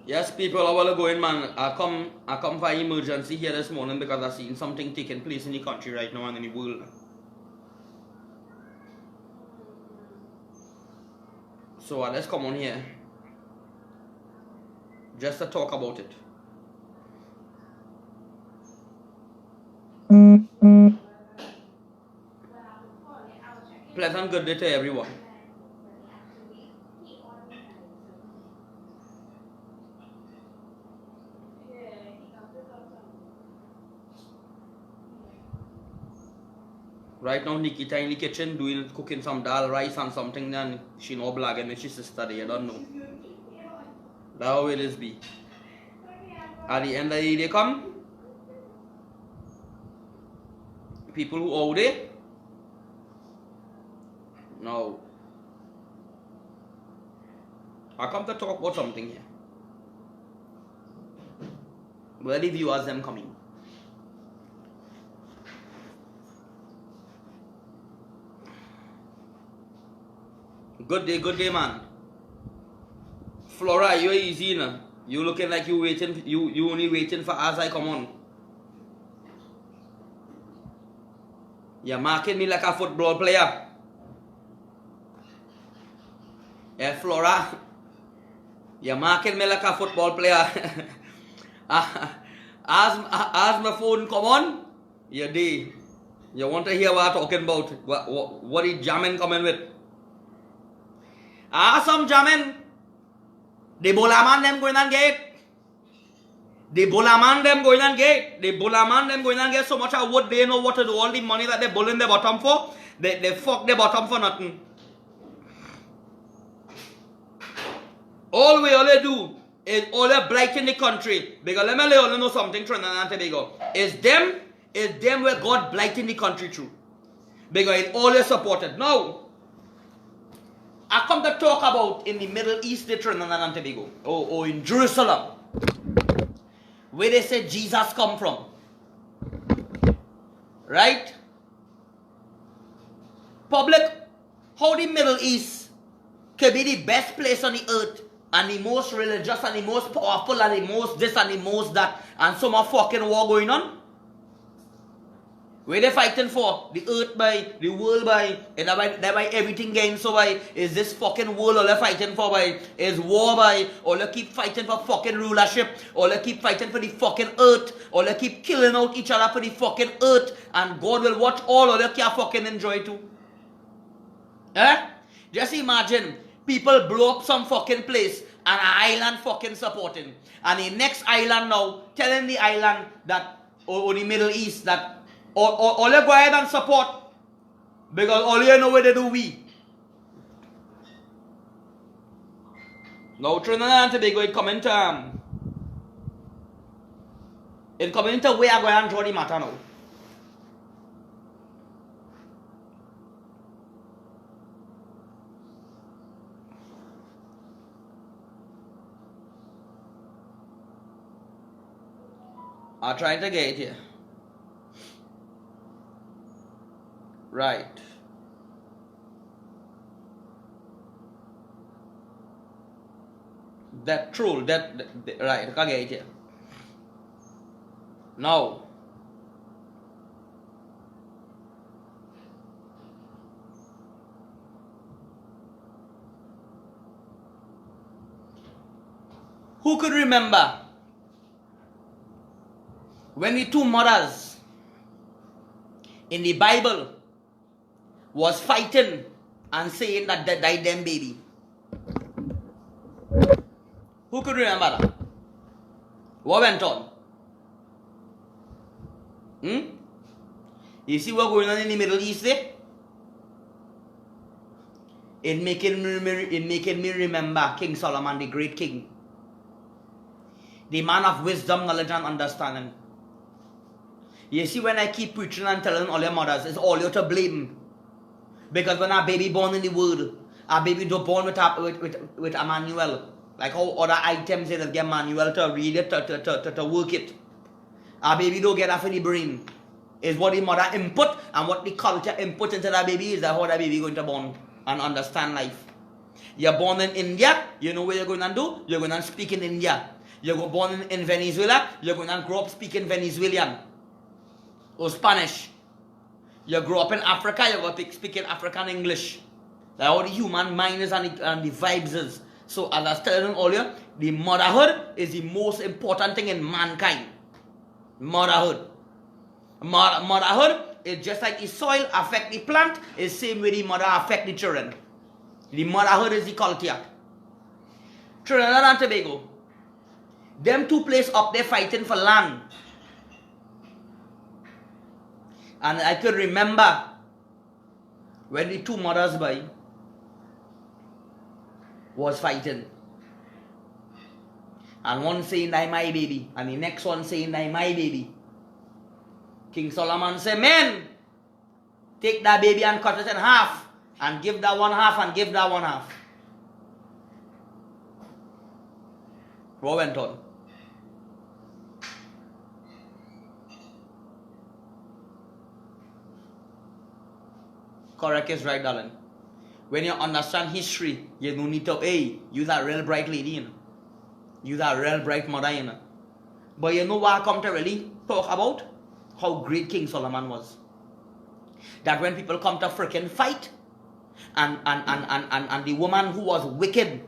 Yes, people, I will go in, man. I come for emergency here this morning because I seen something taking place in the country right now and in the world. So let's come on here just to talk about it. Pleasant good day to everyone. Right now, Nikita in the kitchen cooking some dal rice and something, and she no blagging with his sister there. I don't know. That's how it is be. At the end of the day, they come. People who out there. Now, I come to talk about something here. Where the viewers them coming? Good day, man. Flora, you're easy, now. You looking like you waiting. You only waiting for as I come on. You're marking me like a football player. Yeah, Flora. You're marking me like a football player. As my phone come on, you day. You want to hear what I'm talking about? What is jamming coming with? Some jamming. The Bolaman them going and get. The Bolaman them going and get. The Bolaman them going and get so much of what they know what to do. All the money that they bulling the bottom for, they fuck the bottom for nothing. All they do is all they blighting the country. Because let me let you know something, Trinidad and Tobago. It's them where God blighting the country through. Because it's always supported. Now, I come to talk about in the Middle East, the Trinidad and Tobago, or in Jerusalem, where they say Jesus come from. Right? Public, how the Middle East can be the best place on the earth, and the most religious, and the most powerful, and the most this, and the most that, and some are fucking war going on? Where they fighting for? The earth by, the world by, and that by everything gained so by, is this fucking world all they fighting for by, is war by, or they keep fighting for fucking rulership, or they keep fighting for the fucking earth, or they keep killing out each other for the fucking earth, and God will watch all of they can fucking enjoy too. Eh? Just imagine, people blow up some fucking place, and an island fucking supporting, and the next island now, telling the island that, or the Middle East that, all you go ahead and support because all you know where they do we. Now Trinidad and Tobago it come into where I go and draw the matter now. I'm trying to get it here. Right. That true. That right. I can get it here. Now. Who could remember when the two mothers in the Bible was fighting and saying that they died them baby? Who could remember that? What went on? You see what's going on in the Middle East there? It making me remember King Solomon, the great king. The man of wisdom, knowledge and understanding. You see when I keep preaching and telling all your mothers, it's all you to blame. Because when a baby born in the world, a baby don't born with a manual. Like how other items they get manual to read it, to work it. A baby don't get that in the brain. It's what the mother input and what the culture input into that baby is that how that baby going to born and understand life. You're born in India, you know what you're going to do? You're going to speak in India. You go born in Venezuela, you're going to grow up speaking Venezuelan or Spanish. You grow up in Africa, you're going to speaking African English. That's how the human mind is and the vibes is. So as I was telling earlier, the motherhood is the most important thing in mankind. Motherhood. Motherhood is just like the soil affect the plant, it's the same way the mother affect the children. The motherhood is the culture. Trinidad and Tobago. Them two places up there fighting for land. And I could remember when the two mothers was fighting. And one saying, "That's my baby." And the next one saying, "That's my baby." King Solomon said, "Men, take that baby and cut it in half. And give that one half and give that one half." What went on? Correct is right, darling. When you understand history, you don't need to, hey, you're a real bright lady, you know. You're a real bright mother, you know. But you know what I come to really talk about? How great King Solomon was. That when people come to freaking fight, and the woman who was wicked,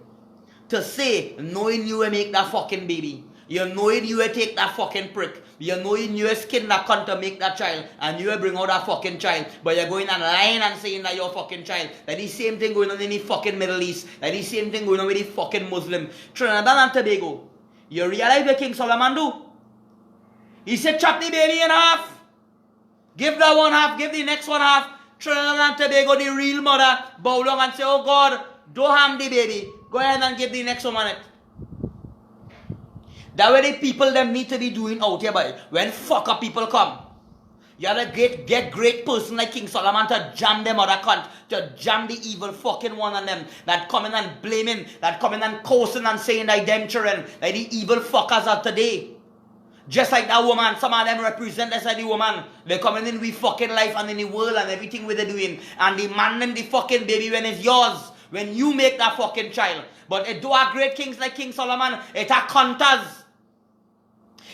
to say, knowing you will make that fucking baby, you knowing you will take that fucking prick, you knowing you will skin that cunt to make that child, and you will bring out that fucking child, but you're going and lying and saying that you're fucking child. That the same thing going on in the fucking Middle East. That the same thing going on with the fucking Muslim. Trinidad and Tobago. You realize what King Solomon do? He said, chop the baby in half. Give that one half, give the next one half. Trinidad and Tobago, the real mother, bow down and say, "Oh God, don't harm the baby. Go ahead and give the next woman it." That way the people them need to be doing out here, boy. When fucker people come, you have to get great person like King Solomon to jam them other cunt, to jam the evil fucking one on them, that coming and blaming, that coming and cursing and saying that them children, like the evil fuckers of today. Just like that woman, some of them represent us like the woman. They're coming in with fucking life and in the world and everything what they're doing. And demanding the fucking baby when it's yours. When you make that fucking child. But it do a great kings like King Solomon. It a cunters.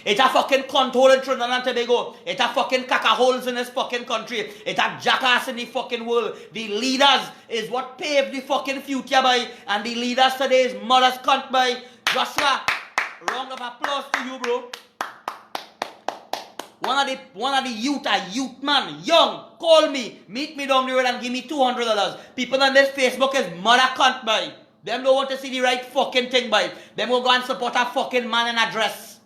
It a fucking cunt hole in Trinidad and Tobago. It a fucking caca holes in this fucking country. It a jackass in the fucking world. The leaders is what paved the fucking future, boy. And the leaders today is mother's cunt, boy. Joshua, round of applause to you, bro. One of the youth, a youth man, young, call me, meet me down the road and give me $200. People on this Facebook is mother cunt, boy. Them don't want to see the right fucking thing, boy. Them will go and support a fucking man in a dress.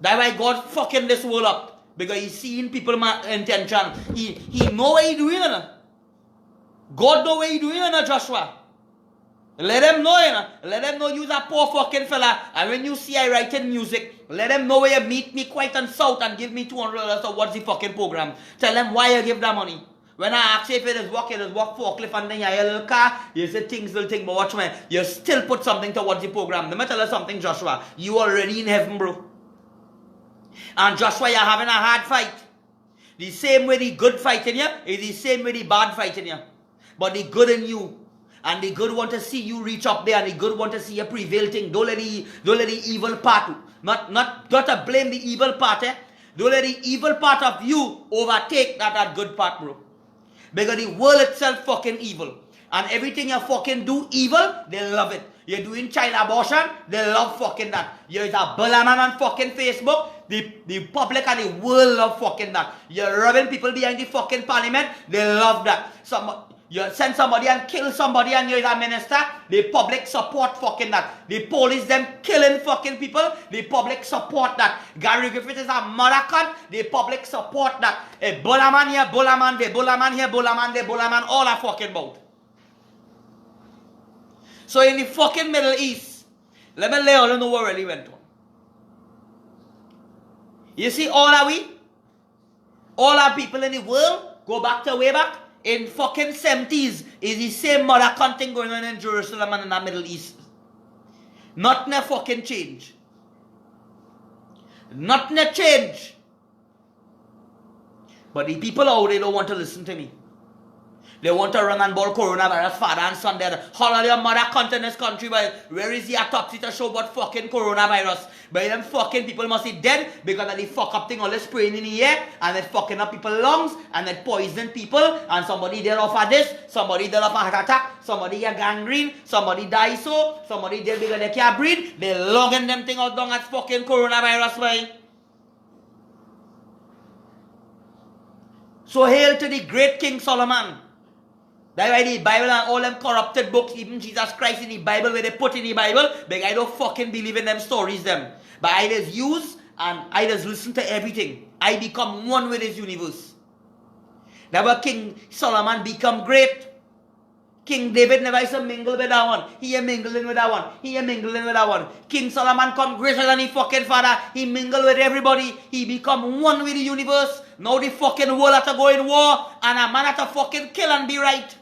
That's why God fucking this world up. Because he's seeing people intention. He know what he doing, you know. God know what he doing, you know, Joshua. Let them know, you know. Let them know you's a poor fucking fella. And when you see I writing music, let them know where you meet me quite on south and give me $200 or what's the fucking program. Tell them why you give that money. When I ask you if it is work forklift and then you have a little car, you say things will think, but watch me. You still put something towards the program. Let me tell you something, Joshua. You already in heaven, bro. And Joshua, you're having a hard fight. The same way the good fight in you is the same way the bad fight in you. But the good in you. And the good want to see you reach up there, and the good want to see you prevail thing. Don't let the evil part, not to blame the evil part, eh? Don't let the evil part of you overtake that good part, bro. Because the world itself fucking evil. And everything you fucking do evil, they love it. You're doing child abortion, they love fucking that. You're a bullaman on fucking Facebook, the public and the world love fucking that. You're robbing people behind the fucking parliament, they love that. You send somebody and kill somebody and you're a minister, the public support fucking that. The police them killing fucking people, the public support that. Gary Griffith is a mother cunt, the public support that. A bullaman here, bullaman there, bullaman here, bullaman there, bullaman, all are fucking bout. So in the fucking Middle East, let me let you know what really went on. You see all our people in the world, go back to way back, in fucking 70s, is the same mother cunt going on in Jerusalem and in the Middle East. Nothing a fucking change. Nothing a change. But the people out there don't want to listen to me. They want to run and ball coronavirus, father and son there. All of your mother cunt in this country, but where is the autopsy to show about fucking coronavirus? But them fucking people must be dead because of the fuck up thing, all the spraying in the air, and it fucking up people's lungs, and it poisoning people, and somebody dead off of this, somebody dead off a heart attack, somebody get gangrene, somebody die so, somebody dead because they can't breathe. They logging them thing out down as fucking coronavirus, boy. So hail to the great King Solomon. That's why the Bible and all them corrupted books, even Jesus Christ in the Bible, where they put in the Bible, but I don't fucking believe in them stories them. But I just use and I just listen to everything. I become one with this universe. That's why King Solomon become great. King David never used to mingle with that one. He a mingling with that one. He a mingling with that one. King Solomon come greater than his fucking father. He mingle with everybody. He become one with the universe. Now the fucking world have to go in war, and a man have to fucking kill and be right.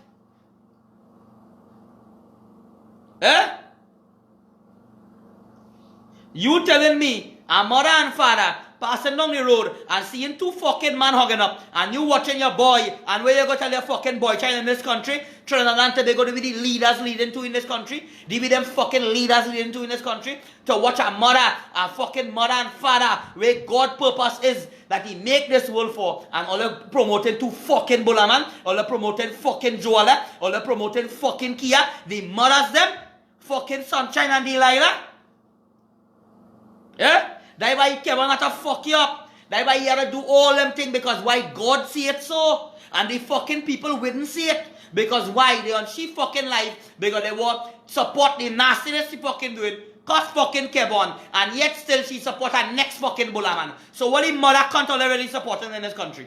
Eh? You telling me a mother and father passing down the road and seeing two fucking men hugging up, and you watching your boy, and where you go tell your fucking boy child in this country, Trinidad and Tobago to be the leaders leading to in this country, they be them fucking leaders leading to in this country, to watch a mother, a fucking mother and father, where God purpose is that he make this world for, and all they promoting to fucking Bulaman, all they promoting fucking Joala, all they promoting fucking Kia, the mothers them, fucking Sunshine and Delilah. Yeah? That's why Kevin had to fuck you up. That's why he had to do all them things, because why God see it so, and the fucking people wouldn't see it. Because why? They on she fucking life, because they want support the nastiness she fucking doing, cause fucking Kevin, and yet still she support her next fucking Bulaman. So what the mother can't already supporting in this country?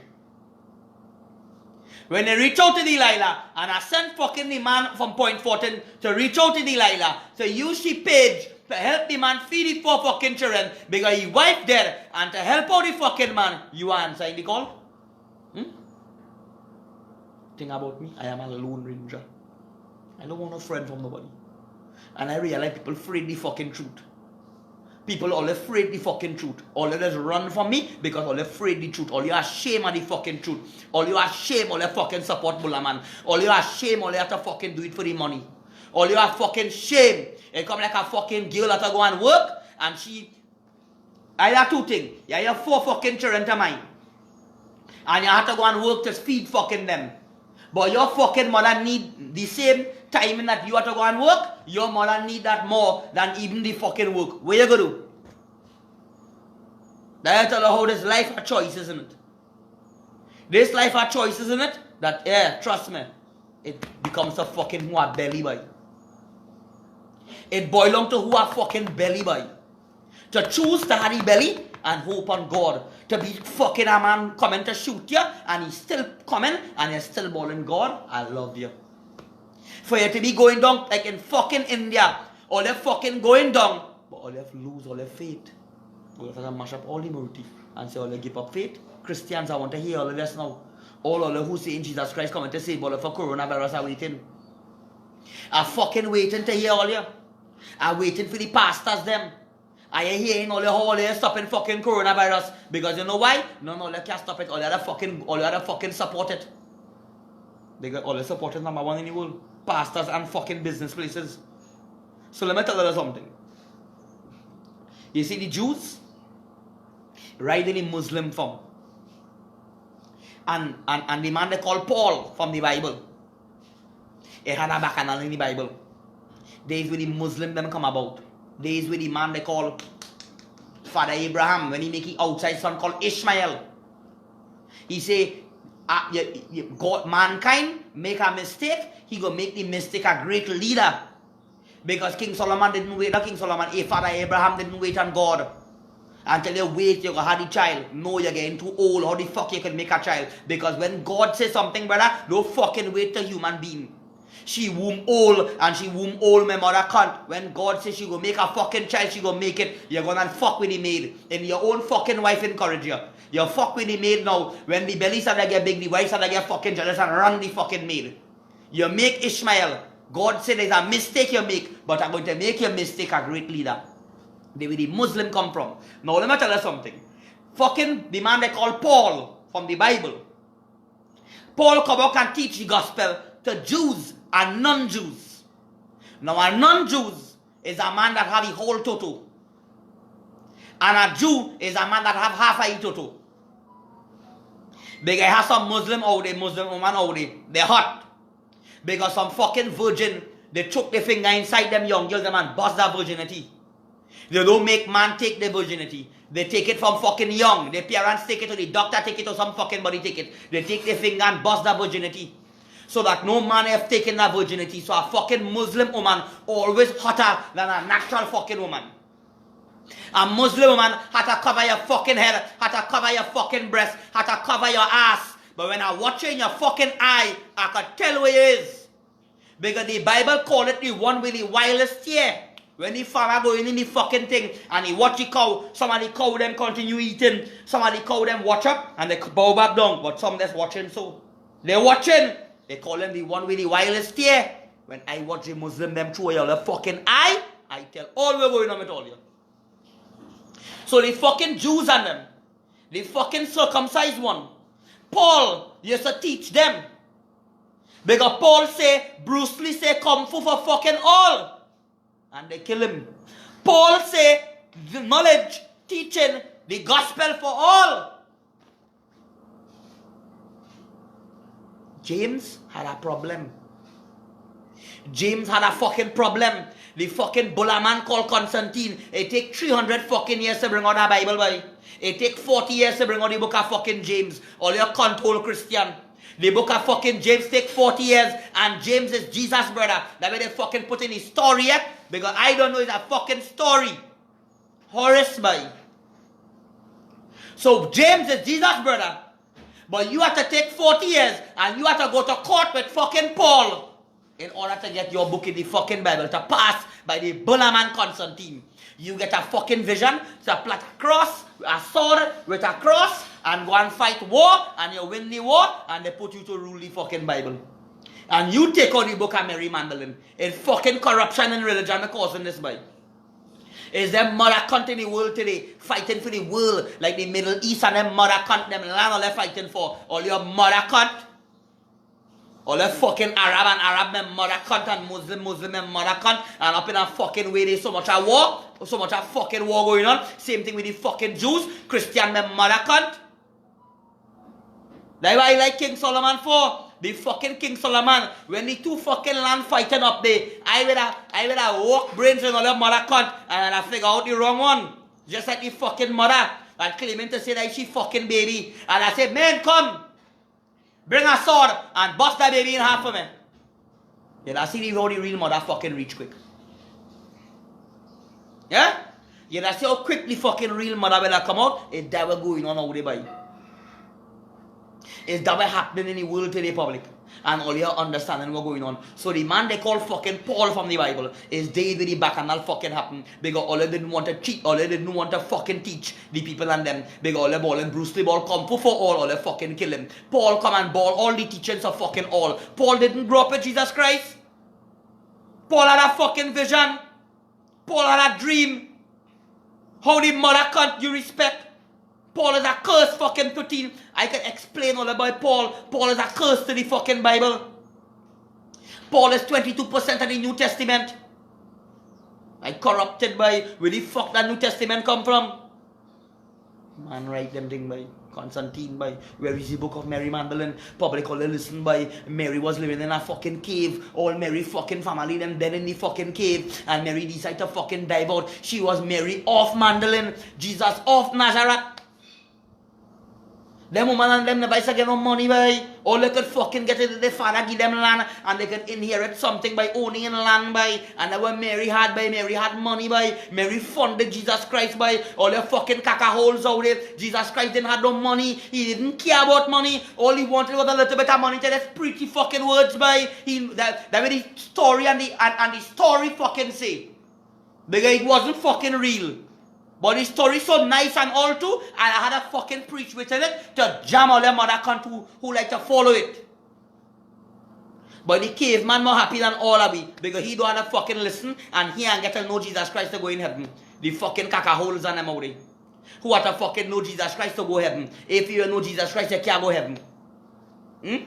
When they reach out to Delilah, and I sent fucking the man from Point Fortin to reach out to Delilah, to use she page to help the man feed his four fucking children, because his wife dead, and to help out the fucking man, you are answering the call? Thing about me, I am a lone ranger. I don't want a friend from nobody. And I realize people afraid the fucking truth. People all afraid the fucking truth. All of us run from me because all afraid the truth. All you are ashamed of the fucking truth. All you are ashamed, all you fucking support Bulaman. All you are ashamed, all you have to fucking do it for the money. All you are fucking shame. It come like a fucking girl that to go and work, and she, I have two things. You have four fucking children to mine, and you have to go and work to feed fucking them. But your fucking mother need the same timing that you have to go and work. Your mother need that more than even the fucking work. What you gonna do? That's how this life of choices, isn't it? This life of choices, isn't it? That, yeah, trust me, it becomes a fucking who a belly boy. It boils down to who a fucking belly boy. To choose to have the belly and hope on God. To be fucking a man coming to shoot you, and he's still coming, and he's still bawling, God, I love you. For you to be going down like in fucking India, all they fucking going down, but all they have to lose all their faith. All they have to mash up all the motive and say all they give up faith. Christians, I want to hear all of this now. All of who say in Jesus Christ coming to save all of for coronavirus are waiting. I'm fucking waiting to hear all you. I'm waiting for the pastors them. I ain't hearing all they stopping fucking coronavirus, because you know why? No, they can't stop it. All the other fucking support it. They got all the supporters number one in the world. Pastors and fucking business places. So let me tell you something. You see the Jews riding in Muslim form. And the man they call Paul from the Bible. He had a bacchanal in the Bible. Days where the Muslim them come about. Days where the man they call Father Abraham, when he make his outside son called Ishmael. He say, God, mankind make a mistake, he go make the mistake a great leader. Because King Solomon didn't wait on King Solomon. Father Abraham didn't wait on God. Until you wait, you go have the child. No, you're getting too old. How the fuck you can make a child? Because when God says something, brother, don't fucking wait to human being. She womb old, and she womb old, my mother can't. When God says she go make a fucking child, she go make it. You're gonna fuck with the maid. And your own fucking wife encourage you. You fuck with the maid now. When the belly start to get big, the wife start to get fucking jealous and run the fucking maid. You make Ishmael. God said there's a mistake you make, but I'm going to make your mistake a great leader. Where the Muslim come from. Now let me tell you something. Fucking the man they call Paul from the Bible. Paul come out and teach the gospel to Jews and non-Jews. Now a non-Jews is a man that have the whole toto. And a Jew is a man that have half a toto. Because I have some Muslim out there, Muslim woman out there, they're hot. Because some fucking virgin, they choke their finger inside them young girls and bust their virginity. They don't make man take their virginity. They take it from fucking young. Their parents take it, or the doctor take it, or some fucking body take it. They take their finger and bust their virginity. So that no man have taken that virginity. So a fucking Muslim woman always hotter than a natural fucking woman. A Muslim woman had to cover your fucking head, had to cover your fucking breast, had to cover your ass. But when I watch you in your fucking eye, I can tell where it is. Because the Bible call it the one with the wildest tear. When the farmer going in the fucking thing and he watch the cow, some of the cow them continue eating, some of the cow them watch up and they bow back down. But some that's watching so. They're watching. They call them the one with the wildest tear. When I watch the Muslim them through your fucking eye, I tell all we're going on with all you. So the fucking Jews and them, the fucking circumcised one, Paul used to teach them. Because Paul say, Bruce Lee say kung fu for fucking all. And they kill him. Paul say, the knowledge, teaching, the gospel for all. James had a problem. James had a fucking problem. The fucking bulla man called Constantine. It take 300 fucking years to bring out the Bible, boy. It take 40 years to bring out the book of fucking James. All your control Christian. The book of fucking James take 40 years. And James is Jesus' brother. That way they fucking put in his story yet. Because I don't know it's a fucking story. Horace, boy. So James is Jesus' brother. But you have to take 40 years. And you have to go to court with fucking Paul. In order to get your book in the fucking Bible to pass by the Bullaman Constantine. You get a fucking vision to plant a cross, a sword with a cross, and go and fight war, and you win the war, and they put you to rule the fucking Bible. And you take on the book of Mary Magdalene. It's fucking corruption and religion causing this by. Is them mother cunt in the world today fighting for the world like the Middle East and them mother cunt, them land all they're fighting for. All your mother cunt. All the fucking Arab men mother cunt and Muslim men mother cunt. And up in a fucking way there's so much a war. So much a fucking war going on. Same thing with the fucking Jews. Christian men mother cunt. That's why I like King Solomon for. The fucking King Solomon. When the two fucking land fighting up there. I would walk brains in all the mother cunt. And I figure out the wrong one. Just like the fucking mother. And claiming to say that she fucking baby. And I said, man come. Bring a sword and bust that baby in half for me. Yeah, that's how the real mother fucking reach quick. Yeah? Yeah, that's how quick the fucking real mother will come out. It's that what going on out there, boy. It's that what happening in the world today, public. And all your understanding what's going on. So the man they call fucking Paul from the Bible is dead with the back and that fucking happen. Because all they didn't want to cheat, all they didn't want to fucking teach the people and them. Because all they ball and Bruce Lee ball come for all they fucking kill him. Paul come and ball all the teachings of fucking all. Paul didn't grow up with Jesus Christ. Paul had a fucking vision. Paul had a dream. How the mother can't you respect? Paul is a curse fucking 15. I can explain all about Paul. Paul is a curse to the fucking Bible. Paul is 22% of the New Testament. I corrupted by where the fuck that New Testament come from? Man write them thing by Constantine by where is the book of Mary Magdalene? Public all listen by Mary was living in a fucking cave. All Mary fucking family them dead in the fucking cave. And Mary decided to fucking dive out. She was Mary of Magdalene. Jesus of Nazareth. Them woman and them never used to get no money by. All they could fucking get is their father give them land and they could inherit something by owning land by. And that what Mary had by. Mary had money by. Mary funded Jesus Christ by. All the fucking caca holes out there. Jesus Christ didn't have no money. He didn't care about money. All he wanted was a little bit of money to his pretty fucking words by. That way the story and the story fucking say. Because it wasn't fucking real. But the story so nice and all too, and I had a fucking preach within it to jam all them other country who like to follow it. But the caveman more happy than all of we, because he don't have to fucking listen, and he ain't get to know Jesus Christ to go in heaven. The fucking caca holes and them out there. Who have to fucking know Jesus Christ to go heaven. If you know Jesus Christ, you can't go heaven. Hmm?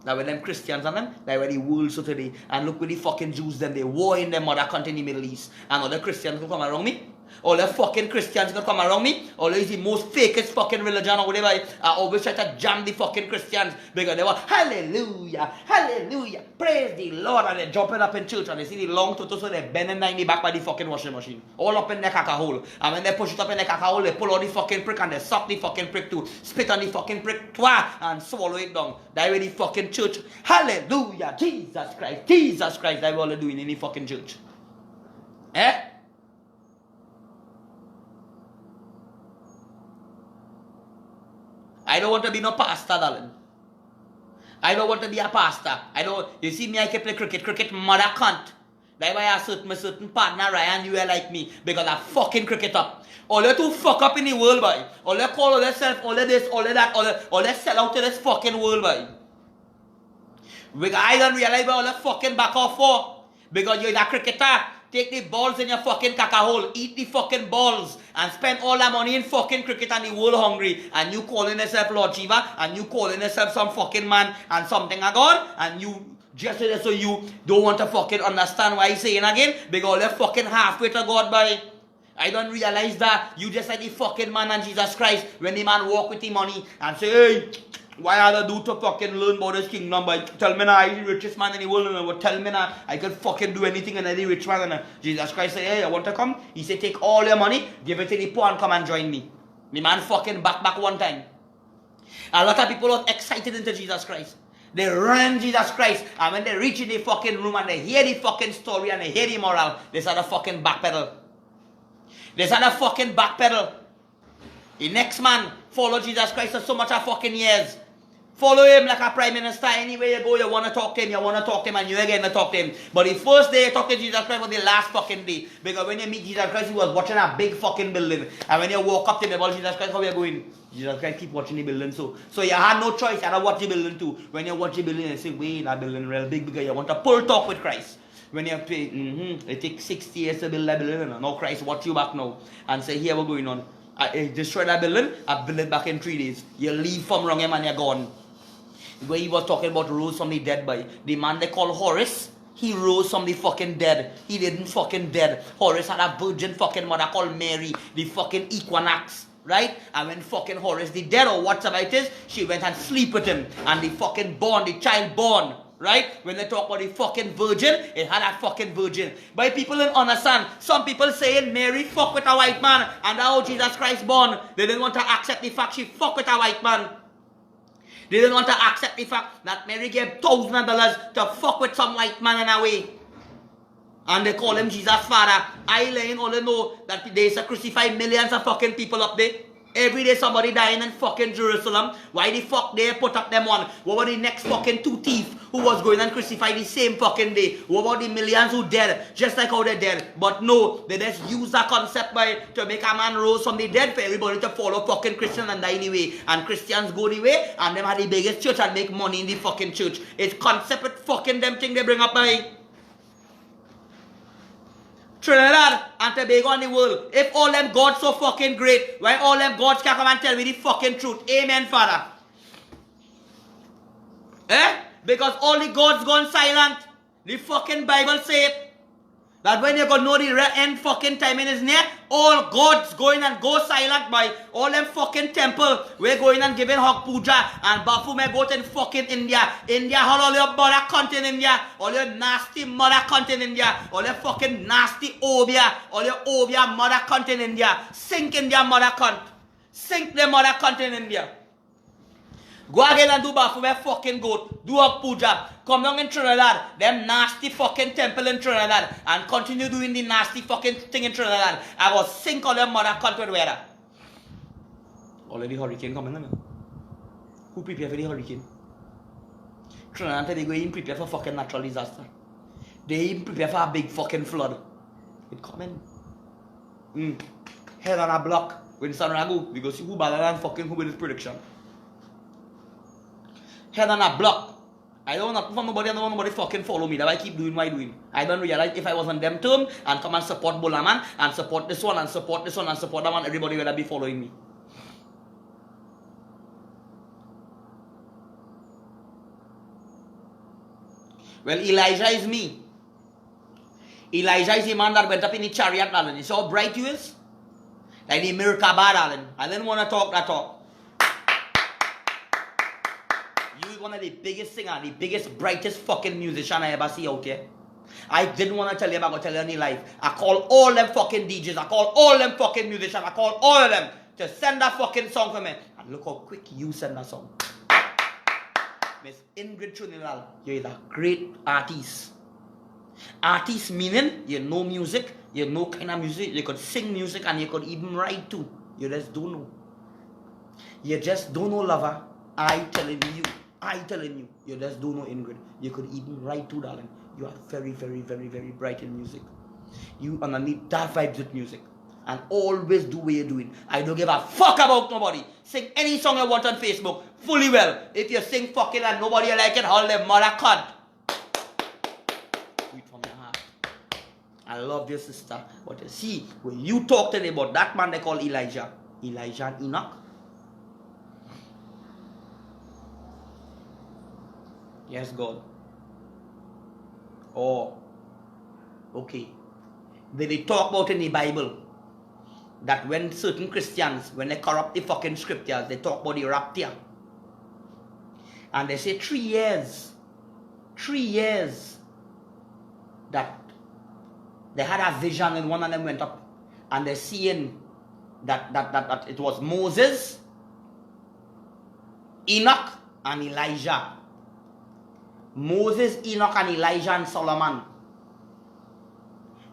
Now with them Christians and them, like where the world so today. And look with the fucking Jews them, they war in them mother country in the Middle East. And all the Christians will come around me. All the fucking Christians gonna come around me. All is the most fakest fucking religion or whatever. I always try to jam the fucking Christians because they want hallelujah, hallelujah, praise the Lord, and they're jumping up in church and they see the long toto, so they're bending down the back by the fucking washing machine. All up in their caca hole. And when they push it up in their caca hole, they pull out the fucking prick and they suck the fucking prick too. Spit on the fucking prick twa and swallow it down. That way the fucking church. Hallelujah, Jesus Christ, Jesus Christ. That's what they're doing in the fucking church. Eh? I don't want to be no pastor, darling. I don't want to be a pastor. You see me, I can play cricket. Cricket mother cunt. That's why I my certain partner, Ryan, you are like me. Because I fucking cricket up. All you to fuck up in the world, boy. All you call all yourself, all of this, all of that, all you sell out to this fucking world, boy. Because I don't realize all you fucking back off for. Because you're a cricketer. Take the balls in your fucking caca hole, eat the fucking balls, and spend all that money in fucking cricket and the world hungry. And you calling yourself Lord Shiva, and you calling yourself some fucking man and something a God, and you just so you don't want to fucking understand why he's saying again, because you're fucking halfway to God, boy. I don't realize that you just like the fucking man and Jesus Christ when the man walk with the money and say, hey, why are they do to fucking learn about this kingdom? But tell me now, I'm the richest man in the world, and tell me now, I can fucking do anything and I'm the rich man. And Jesus Christ said, hey, I want to come. He said, take all your money, give it to the poor and come and join me. The man fucking back one time. A lot of people are excited into Jesus Christ. They run Jesus Christ, and when they reach in the fucking room and they hear the fucking story and they hear the moral, they start to fucking backpedal. They start to fucking backpedal. The next man follow Jesus Christ for so much of fucking years. Follow him like a prime minister. Anywhere you go, you want to talk to him, and you're again to talk to him. But the first day you talk to Jesus Christ was the last fucking day. Because when you meet Jesus Christ, he was watching a big fucking building. And when you walk up to him about Jesus Christ, how are you going? Jesus Christ keep watching the building. So you had no choice, you had to watch the building too. When you watch the building, you say, wait, that building real big because you want to pull talk with Christ. When you pay, it takes 60 years to build that building. And now Christ watch you back now and say, here what's going on. I destroy that building, I build it back in 3 days. You leave from wrong and you're gone. Where he was talking about rose from the dead by the man they call Horus, he rose from the fucking dead. He didn't fucking dead. Horus had a virgin fucking mother called Mary, the fucking equinox, right? And when fucking Horus the dead or whatever it is, she went and sleep with him. And the fucking born, the child born, right? When they talk about the fucking virgin, it had a fucking virgin. But people don't understand. Some people saying Mary fuck with a white man and how Jesus Christ born. They didn't want to accept the fact she fuck with a white man. They didn't want to accept the fact that Mary gave $1,000 to fuck with some white man in a way. And they call him Jesus' father. I let all know that they used to crucify millions of fucking people up there. Every day somebody dying in fucking Jerusalem. Why the fuck they put up them one? What about the next fucking 2 thieves who was going and crucified the same fucking day? What about the millions who dead? Just like how they dead. But no, they just use that concept to make a man rose from the dead for everybody to follow fucking Christian and die anyway. And Christians go the way and them have the biggest church and make money in the fucking church. It's concept with fucking them thing they bring up by. Trinidad and Tobago and the world. If all them gods so fucking great, why all them gods can come and tell me the fucking truth? Amen, Father. Eh? Because all the gods gone silent. The fucking Bible say it. That when you gonna know the end fucking timing is near, all gods going and go silent by all them fucking temple. We're going and giving hog puja and Baphomet go to fucking India. India, all your mother cunt in India. All your nasty mother cunt in India. All your fucking nasty obia. All your obia mother cunt in India. Sink India mother cunt. Sink the mother cunt in India. Go again and do Baphomet fucking goat. Do hog puja. Come down in Trinidad, them nasty fucking temple in Trinidad, and continue doing the nasty fucking thing in Trinidad. I will sink all them mother cunt with weather. Already hurricane coming, man. Who prepare for the hurricane? Trinidad and Tobago ain't prepare for fucking natural disaster. They ain't prepare for a big fucking flood. It coming. Head on a block when Sunrise go, because who better than fucking who with this prediction? Head on a block. I don't want to from nobody, I don't want nobody fucking follow me. That's why I keep doing what I'm doing. I don't realize if I was on them term and come and support Bolaman and support this one and support this one and support that one, everybody will be following me. Well, Elijah is me. Elijah is the man that went up in the chariot, darling. You see how bright you is? Like the Merkaba, darling. I didn't want to talk that talk. You is one of the biggest singers, the biggest, brightest fucking musician I ever see out here. I didn't want to tell you, but I'm going to tell you any life. I call all them fucking DJs. I call all them fucking musicians. I call all of them to send that fucking song for me. And look how quick you send that song. Miss Ingrid Trinidad, you're a great artist. Artist meaning you know music, you know kind of music, you could sing music and you could even write too. You just don't know. You just don't know, lover. I telling you, you just don't know, Ingrid. You could even write too, darling. You are very, very, very, very bright in music. You underneath that vibes with music. And always do what you're doing. I don't give a fuck about nobody. Sing any song you want on Facebook. Fully well. If you sing fucking and nobody like it, hold them mother cunt. Do it from your heart. I love your sister. But you see, when you talk today about that man they call Elijah. Elijah and Enoch. Yes, God. Oh. Okay. They talk about in the Bible that when certain Christians, when they corrupt the fucking scriptures, they talk about the rapture. And they say 3 years that they had a vision and one of them went up and they're seeing that it was Moses, Enoch and Elijah. Moses, Enoch and Elijah and Solomon.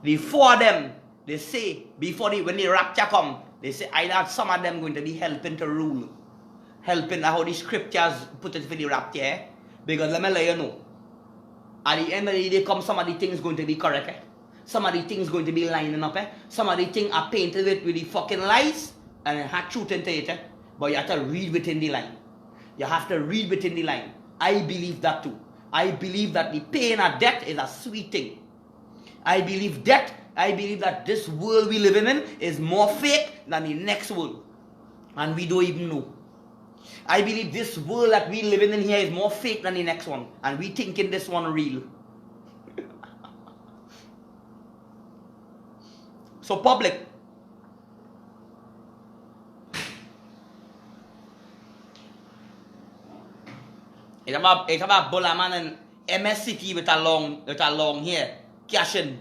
The 4 of them, they say, when the rapture come, they say either some of them going to be helping to rule. Helping how the scriptures put it for the rapture. Because let me let you know, at the end of the day, come some of the things going to be correct. Some of the things going to be lining up. Some of the things are painted with the fucking lies and it had truth into it. But you have to read within the line. You have to read within the line. I believe that too. I believe that the pain of death is a sweet thing. I believe that this world we live in is more fake than the next world. And we don't even know. I believe this world that we live in here is more fake than the next one. And we thinking this one real. So public. It's about Bulaman and MSCT with a long hair. Cash in.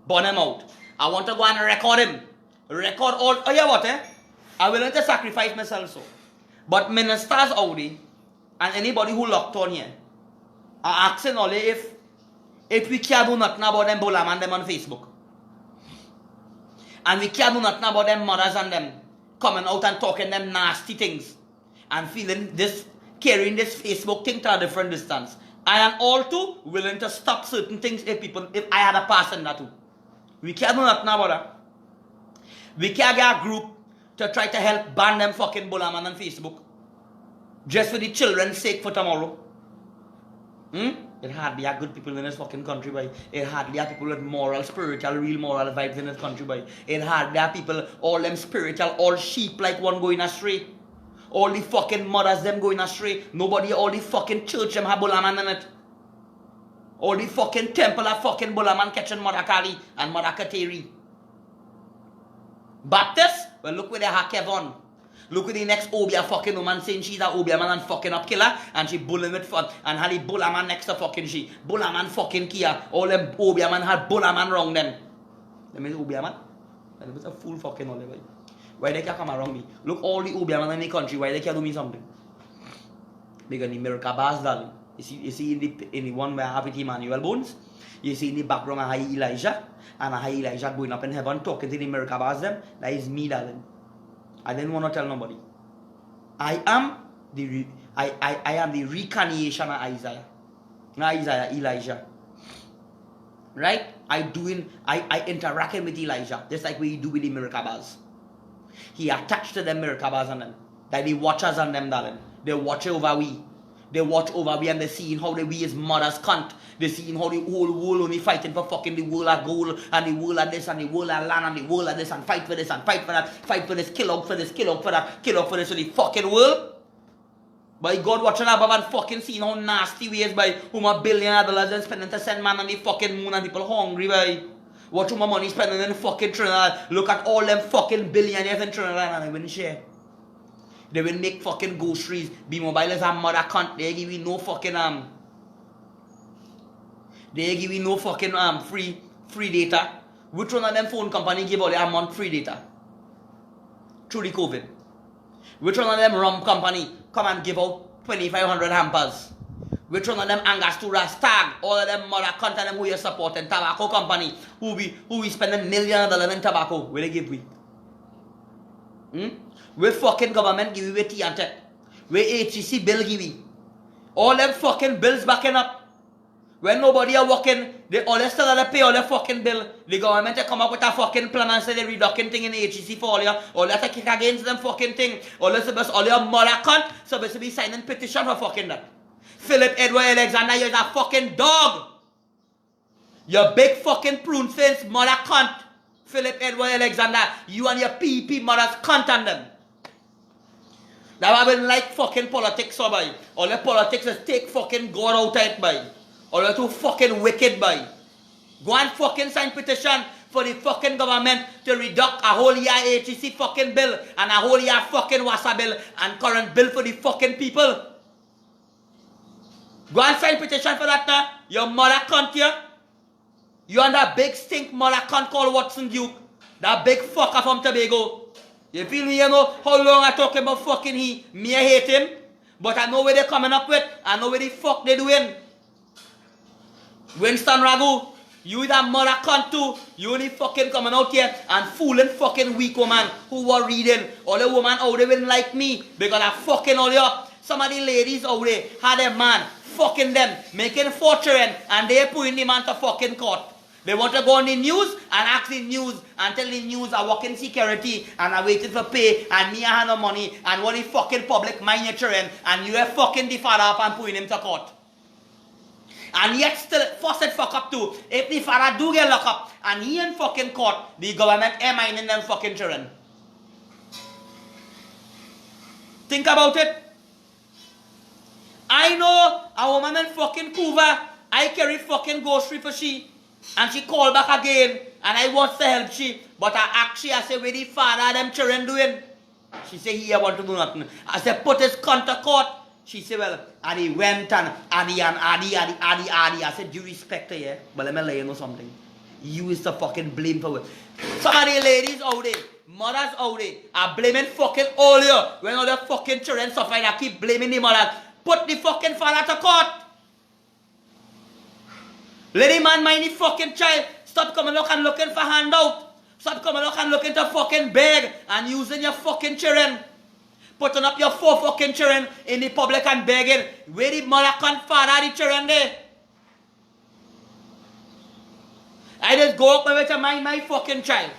Burn him out. I want to go and record him. Record all. Oh yeah, what I willing to sacrifice myself so. But ministers Audi and anybody who locked on here are asking only if we can't do nothing about them Bulaman them on Facebook. And we can't do nothing about them mothers and them coming out and talking them nasty things. And feeling this, carrying this Facebook thing to a different distance. I am all too willing to stop certain things if I had a pass in that too. We can't do nothing about that. We can't get a group to try to help ban them fucking Bulaman on Facebook. Just for the children's sake for tomorrow. It hardly are good people in this fucking country, boy. It hardly are people with moral, spiritual, real moral vibes in this country, boy. It hardly are people, all them spiritual, all sheep like one going astray. All the fucking mothers them going astray. Nobody, all the fucking church them have Bulaman in it. All the fucking temple have fucking Bulaman catching Mother Kali and Mother Kateri. Baptist? Well, look where they have Kevon. Look at the next Obia fucking woman saying she's a Obia man and fucking up killer and she bullying with fun and had the Bulaman next to fucking she. Bulaman fucking Kia. All them Obia man had Bulaman wrong them. That means Obia man. That was a fool fucking all the way. Why they can't come around me? Look all the Obia man in the country, why they can't do me something? Because the America bars, darling. You see in the one where I have with Emmanuel Bones, you see in the background I have Elijah, and I have Elijah going up in heaven talking to the America bars them. That is me, darling. I didn't want to tell nobody. I am the reincarnation of Isaiah. Not Isaiah, Elijah. Right? I interacting with Elijah, just like we do with the Merkabahs. He attached to them Merkabahs and them. Like the watchers on them, darling. They watch over we. They watch over we and they seeing how we as mothers can't. They seeing how the whole world only fighting for fucking the world of gold and the world of this and the world of land and the world of this and fight for this and fight for that, fight for this, kill out for this, kill out for that, kill out for this for the fucking world. By God, watching above and fucking seeing how nasty we is by whom $1 billion and spending to send man on the fucking moon and people hungry by. Watch who my money spending in fucking Trinidad. Look at all them fucking billionaires in Trinidad and they wouldn't share. They will make fucking groceries. B-Mobile is a mother cunt. They give you no fucking They give you no fucking free data. Which one of them phone company give all a month free data? Through the COVID. Which one of them rum company come and give out 2,500 hampers? Which one of them Angostura Stag? All of them mother cunt and them who you supporting tobacco company who we spending millions of dollars in tobacco? Where they give we? Where fucking government give we tea and tech? Where HEC bill give we? All them fucking bills backing up. When nobody are working, they always still have to pay all their fucking bill. The government they come up with a fucking plan and say they're reducing thing in the HEC for all you. All that to kick against them fucking thing. All your mother cunt supposed to be signing petition for fucking that. Philip Edward Alexander, you're a fucking dog. You big fucking prune face mother cunt. Philip Edward Alexander, you and your PP mothers cunt on them. Now I been like fucking politics so by. All the politics is take fucking God out of it by. Or you're too fucking wicked by. Go and fucking sign petition for the fucking government to reduce a whole year HEC fucking bill and a whole year fucking WASA bill and current bill for the fucking people. Go and sign petition for that now. Your mother cunt here. You and that big stink mother cunt called Watson Duke. That big fucker from Tobago. You feel me? You know how long I talk about fucking he. Me I hate him. But I know where they're coming up with. I know where the fuck they're doing. Winston Ragu, you that mother cunt too. You only fucking coming out here and fooling fucking weak woman who were reading. All the woman out there wouldn't like me because I fucking all you up. Some of the ladies out there had a man fucking them, making fortune, and they're putting the man to fucking court. They want to go on the news and ask the news and tell the news I work in security and I waiting for pay and me I have no money and what the fucking public mind your children and you have fucking the father up and putting him to court. And yet still force it fuck up too. If the father do get locked up and he in fucking court, the government am minding them fucking children. Think about it. I know a woman in fucking Cuba, I carry fucking grocery for she. And she called back again and I want to help she. But I say, where the father them children doing? She say, he want to do nothing. I said, put his cunt to court. She said, well, and he went and Adi. I said, do you respect her, yeah? But let me let you know something. You is the fucking blame for it. Some of the ladies out there, mothers out there, are blaming fucking all you. When all the fucking children suffer, they keep blaming the mothers. Put the fucking father to court. Let the man mind the fucking child. Stop coming look and looking for handout. Stop coming look and looking to fucking beg and using your fucking children. Putting up your 4 fucking children in the public and begging. Where the mother can't father the children there? I just go up my way to mind my fucking child.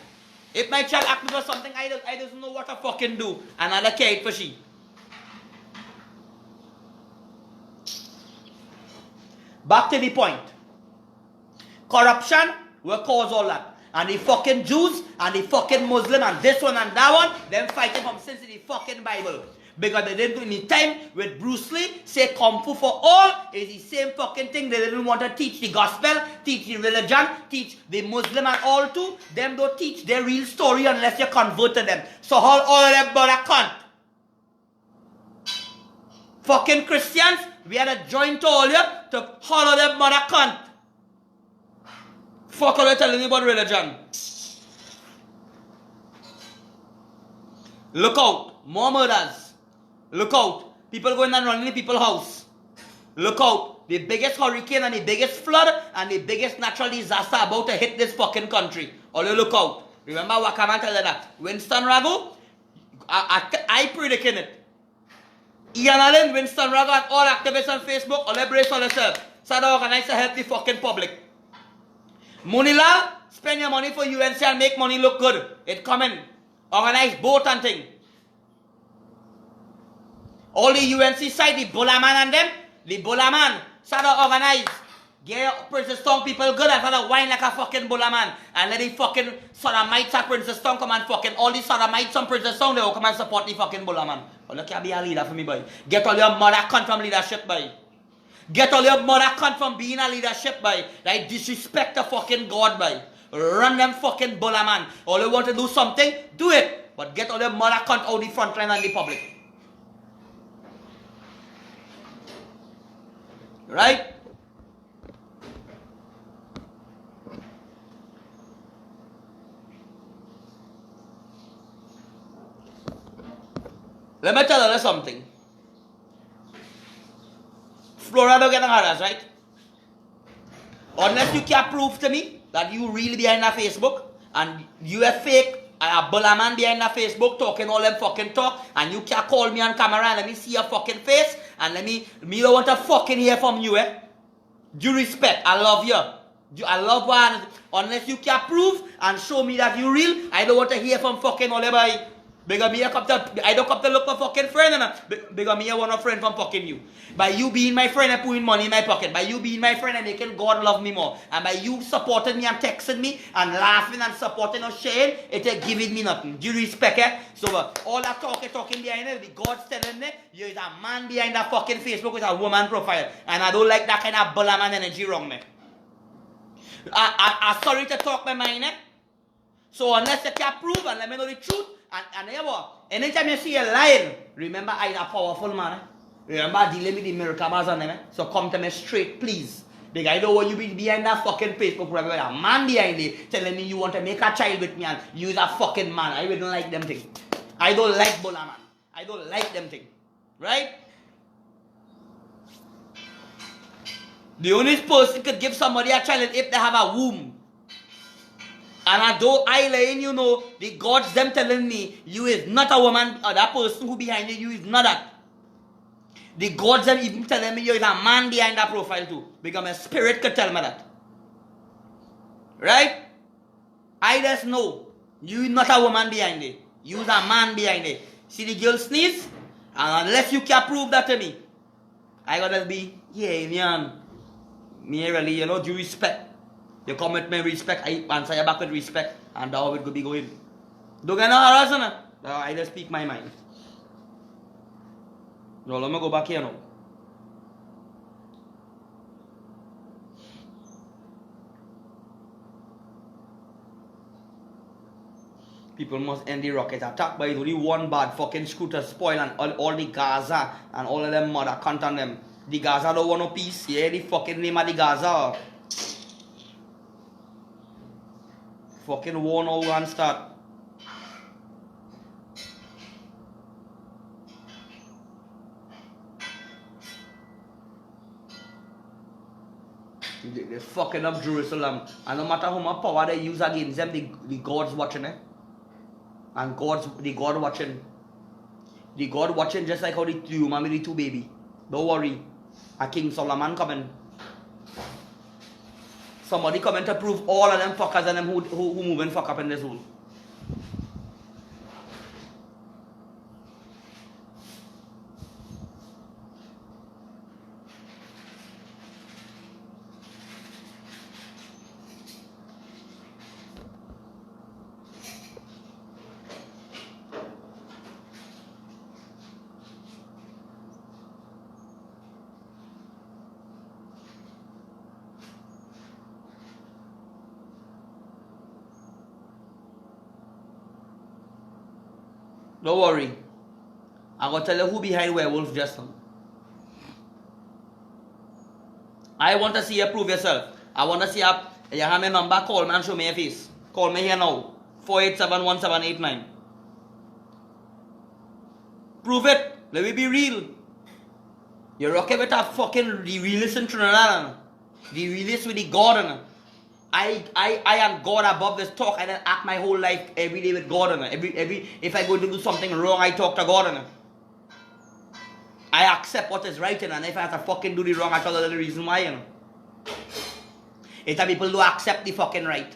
If my child asks me for something, I just know what to fucking do. And I don't care it for she. Back to the point. Corruption will cause all that. And the fucking Jews and the fucking Muslim and this one and that one, them fighting from since the fucking Bible. Because they didn't do any time with Bruce Lee, say Kung Fu for all, is the same fucking thing. They didn't want to teach the gospel, teach the religion, teach the Muslim and all too. Them don't teach their real story unless you convert to them. So all of them brother cunt. Fucking Christians, we had a joint all you to all of them mother cunt. Fuck all you telling me about religion. Look out. More murders. Look out. People going and running in people's house. Look out. The biggest hurricane and the biggest flood and the biggest natural disaster about to hit this fucking country. All you look out. Remember Wakama tell you that. Winston Ragu, I predict it. Ian Allen, Winston Ragu and all activists on Facebook, all brace on yourself. So they organize to help the fucking public. Munilal, spend your money for UNC and make money look good. It coming. Organize boat and thing. All the UNC side, the Bolaman and them, the Bolaman, start to organize. Get Princess Tong people good and start to whine like a fucking Bolaman. And let the fucking Sodomites at Princess Tong come and fucking, all the Sodomites on Princess Tong, they will come and support the fucking Bolaman. Oh, look, you be a leader for me, boy. Get all your mother cunt from leadership, boy. Get all your mother cunt from being a leadership, boy. Like, disrespect the fucking God, boy. Run them fucking bulla, man. All you want to do something, do it. But get all your mother cunt out the front line and the public. Right? Let me tell you something. Flora don't get on others, right? Unless you can prove to me that you really behind that Facebook and you a fake, a bulla man behind that Facebook talking all them fucking talk, and you can call me on camera and let me see your fucking face and me don't want to fucking hear from you, eh? Due respect, I love you. I love one. Unless you can prove and show me that you real, I don't want to hear from fucking all everybody. Because me I don't come to look for fucking friend, because me I want a friend from fucking you. By you being my friend and putting money in my pocket, by you being my friend and making God love me more, and by you supporting me and texting me and laughing and supporting or sharing, it ain't giving me nothing. Do you respect, eh? So all that talking behind it, the God's telling me, you're a man behind that fucking Facebook with a woman profile, and I don't like that kind of bulla man energy wrong, me. I'm sorry to talk my mind, eh? So unless you can prove and let me know the truth, and anytime you see a lion, remember I'm a powerful man. Eh? Remember dealing with the miracle bars on them. Eh? So come to me straight, please. Because I don't want you be behind that fucking Facebook with a man behind it telling me you want to make a child with me and use a fucking man. I don't like them things. I don't like bulla man. I don't like them things. Right? The only person could give somebody a child if they have a womb. And although I letting you know, the gods them telling me, you is not a woman, or that person who behind you is not that. The gods them even telling me you is a man behind that profile too. Because my spirit could tell me that. Right? I just know, you is not a woman behind it. You is a man behind it. See the girl sneeze? And unless you can prove that to me, I gotta be, yeah, man. Me really, due respect. You come with me respect, I answer you back with respect, and that's how it could be going. Don't get no harassment. I just speak my mind. Now let me go back here now. People must end the rocket attack, but it's only one bad fucking scooter spoil and all the Gaza and all of them mother cunt on them. The Gaza don't want no peace. Yeah, the fucking name of the Gaza. Fucking war now and start. They're fucking up Jerusalem. And no matter how much power they use against them, the God's watching it. And the God watching. The God watching just like how the human with the two baby. Don't worry. A King Solomon coming. Somebody coming to prove all of them fuckers and them who move and fuck up in this world. Don't worry. I'm going to tell you who behind Werewolf just now. I want to see you prove yourself. I want to see you have my number, call me and show me your face. Call me here now. 487-1789. Prove it. Let me be real. You're rocking with a fucking the realist in Trinidad. The realist with the God. I am God above this talk. I don't act my whole life every day with God. If I go to do something wrong, I talk to God. I accept what is right, and if I have to fucking do the wrong, I tell you the reason why. It's that people do accept the fucking right.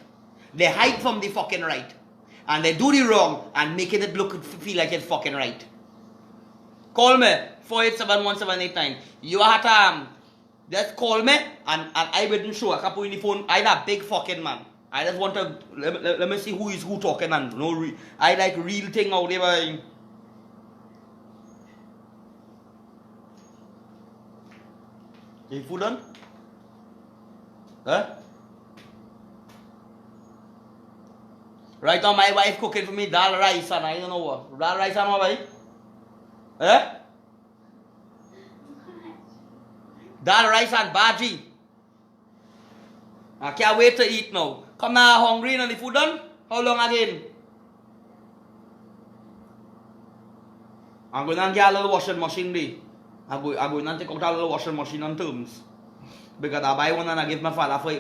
They hide from the fucking right. And they do the wrong and making it feel like it's fucking right. Call me 487-1789. You have to just call me and I wouldn't show. I can put in the phone. I'm a big fucking man. I just want to let me see who is who talking and I like real thing out there. Your food done? Huh? Right now, my wife cooking for me dal rice and I don't know what. Dal rice and what, boy? Eh? Dal rice and bhaji. I can't wait to eat now. Come now, hungry and the food done? How long again? I'm going to get a little washing machine there. I'm going to take out a little washing machine on terms. Because I buy one and I give my father for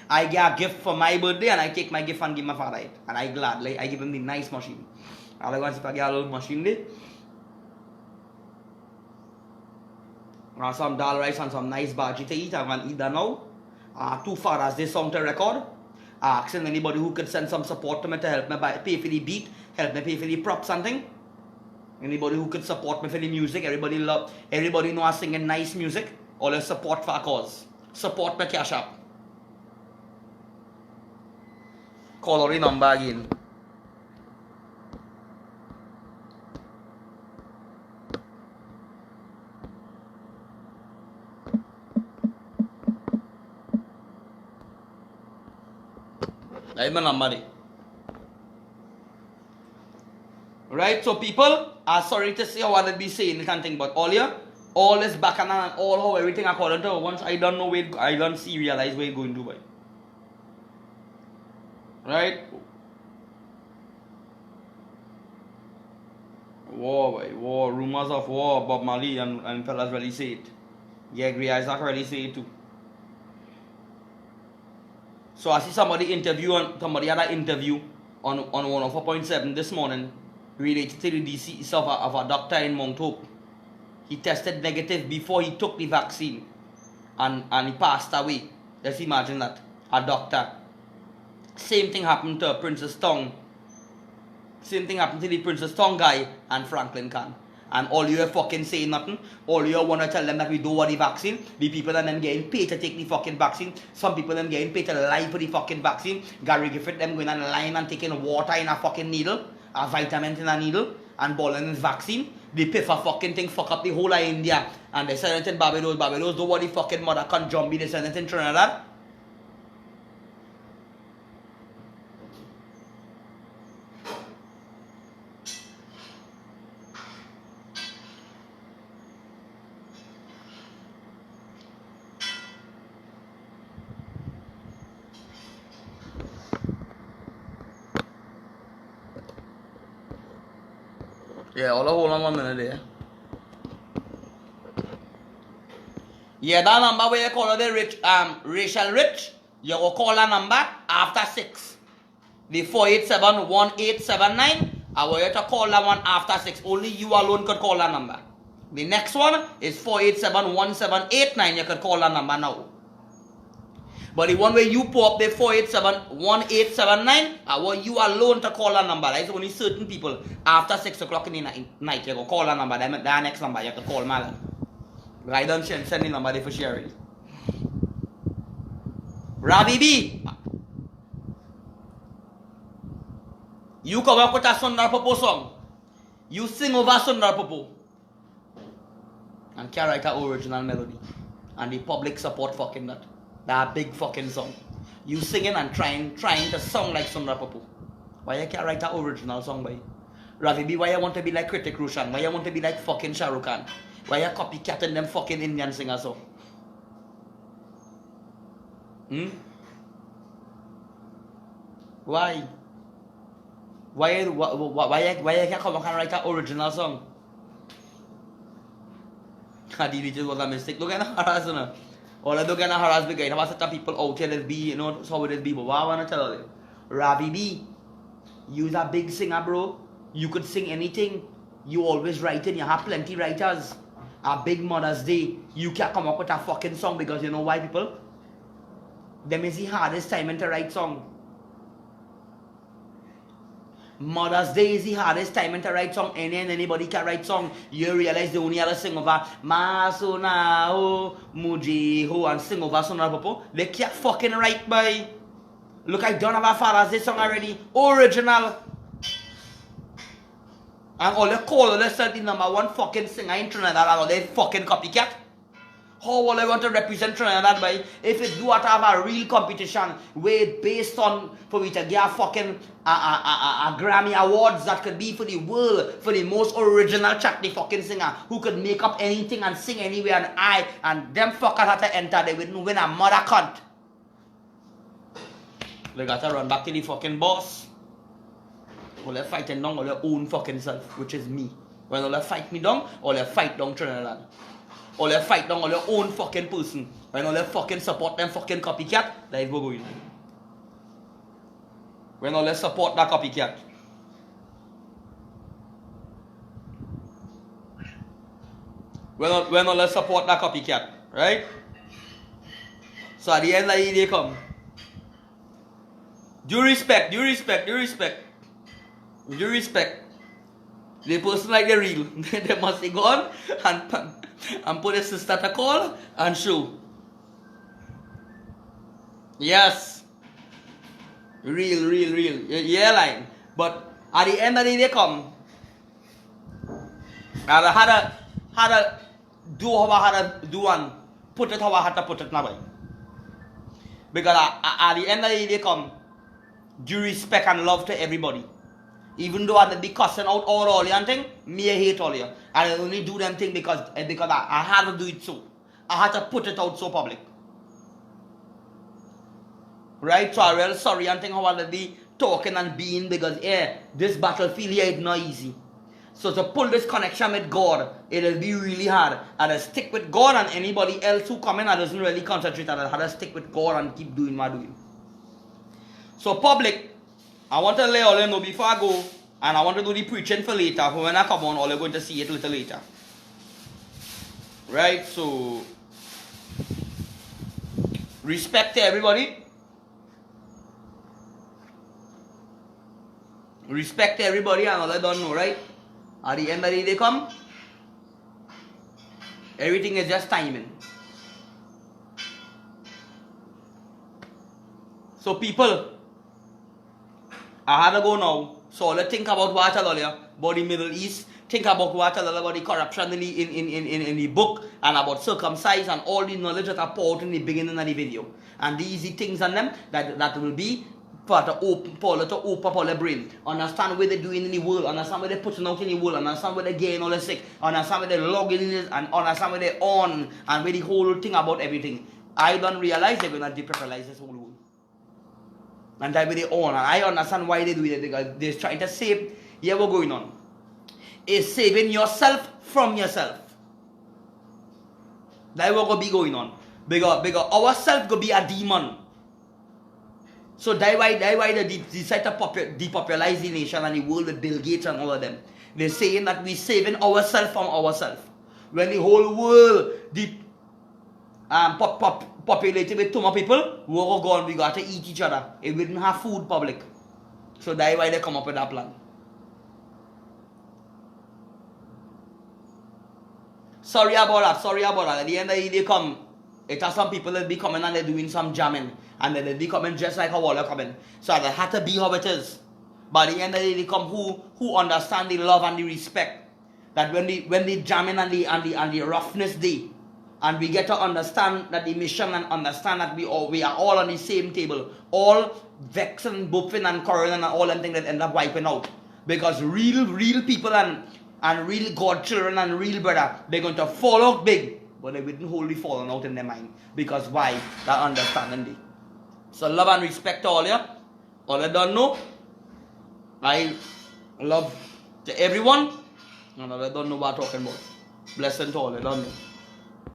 I get a gift for my birthday and I take my gift and give my father it. And I gladly, I give him the nice machine. All I want is to get a little machine there. And some dal rice and some nice bhaji to eat. I'm going to eat that now. Too far as this song to record. Asking anybody who could send some support to me to help me pay for the beat, help me pay for the props and thing. Anybody who could support me for the music, everybody know I singing nice music. All your support for a cause. Support my cash app. Call the number again. That's my number there. Right, so people are sorry to say what I'd be saying, can't think, but all this bacchanal and all how everything according to once I don't know where I don't see realize where it's going to be. Right? War, boy, war, rumors of war, Bob Marley and fellas really say it. Yeah, Grey Isaac really say it too. So I see somebody had an interview on 104.7 this morning related to the disease of a doctor in Mount Hope. He tested negative before he took the vaccine and he passed away. Let's imagine that. A doctor. Same thing happened to Princess Tong. Same thing happened to the Princess Tong guy and Franklin Khan. And all you are fucking saying nothing. All you want to tell them that we don't want the vaccine. The people that them getting paid to take the fucking vaccine. Some people them getting paid to lie for the fucking vaccine. Gary Gifford them going on a line and taking water in a fucking needle. A vitamin in a needle. And balling his vaccine. They pay for fucking thing, fuck up the whole of India. And they send it in Barbados. Barbados don't want the fucking mother can't zombie. They send it in Trinidad. Yeah, hold on 1 minute there. Yeah, that number where you call the Rachel Rich, you go call that number after 6. The 487-1879, I want you to call that one after 6. Only you alone could call that number. The next one is 487-1789, you could call that number now. But the one where you pop the 487-1879, I want you alone to call that number. That's only certain people after 6 o'clock in the night. You go call that number. That next number you have to call Malan. I don't send the number there for sharing. Ravi B, you come up with a Sundar Popo song. You sing over Sundar Popo. And can write an original melody. And the public support fucking that. That big fucking song. You singing and trying to sound like Sundar Popo. Why you can't write an original song, boy? Ravi B, why you want to be like Kritik Roshan? Why you want to be like fucking Shah Rukh Khan? Why you copycatting them fucking Indian singers so? Why? Why you can't come and write an original song? It was a mistake. Look at the harassment. All I do get harass the guy. There are certain people out here that be, you know, that's how it be. But what I want to tell you, Ravi B, you's a big singer, bro. You could sing anything. You always writing. You have plenty writers. A big Mother's Day, you can't come up with a fucking song because you know why, people? Them is the hardest time to write song. Mother's Day is the hardest time to write song. Anybody can write song. You realize the only other sing over Masuna ho, Muji ho, and sing over Sundar Popo. They can't fucking write by. Look, I don't have a Father's Day song already. Original. And all the call, they said the number one fucking singer in Trinidad, all they fucking copycat. How will I want to represent Trinidad by if it do not have a real competition where it based on for we to get fucking a Grammy Awards that could be for the world, for the most original track the fucking singer who could make up anything and sing anywhere and them fuckers had to enter, they wouldn't win a mother cunt. They got to run back to the fucking boss. Or they're fighting down on their own fucking self, which is me. When they fight me down, or they fight down Trinidad. Or they fight down on their own fucking person. When they fucking support them fucking copycat, that is what going on. When they support that copycat. When they support that copycat, right? So at the end of the day they come. Due respect. The person like the real. They must go on and put a sister to call and show. Yes. Real. Yeah, line. But at the end of the day they come. And I had to do how I had to do and put it how I had to put it now. Because at the end of the day they come. Due respect and love to everybody. Even though I be cussing out all you and thing, me I hate all you. I only do them thing because I had to do it so. I had to put it out so public. Right? So I'm real sorry and thing how I be talking and being because this battlefield here is not easy. So to pull this connection with God, it'll be really hard. And I stick with God and anybody else who come in and doesn't really concentrate on it. I had to stick with God and keep doing my doing. So public, I want to let all you know before I go, and I want to do the preaching for later, for when I come on, all you're going to see it a little later. Right, so, respect to everybody. Respect to everybody and all I don't know, right? At the end of the day they come, everything is just timing. So people, I had to go now. So let's think about what I tell you about the Middle East. Think about what I tell you about the corruption in the book and about circumcise and all the knowledge that I poured out in the beginning of the video. And the easy things on them that will be for to open up all the brain. Understand what they're doing in the world. Understand what they're putting out in the world. Understand what they're getting all the sick. Understand what they're logging in and understand what they're on and with the whole thing about everything. I don't realize they're going to depressurize this whole world. And that with their own. And I understand why they do it because they're trying to save. Yeah, what's going on? Is saving yourself from yourself. That's what going to be going on. Because ourselves going to be a demon. So that's why they decide to depopularize the nation and the world with Bill Gates and all of them. They're saying that we're saving ourselves from ourselves. When the whole world populated with too many people, we're all gone, we got to eat each other. It wouldn't have food public. So that's why they come up with that plan. Sorry about that. At the end of the day, they come. It has some people that be coming and they're doing some jamming. And then they be coming just like how all are coming. So they had to be how it is. But at the end of the day, they come who understand the love and the respect. That when they jamming and the roughness day. And we get to understand that the mission and understand that we are all on the same table. All vexing, buffing and quarreling and all them things that end up wiping out. Because real people and real God children and real brother, they're going to fall out big. But they wouldn't wholly fallen out in their mind. Because why? That understanding day. So love and respect to all you. All I don't know. I love to everyone. And all I don't know what I'm talking about. Blessing to all I don't know.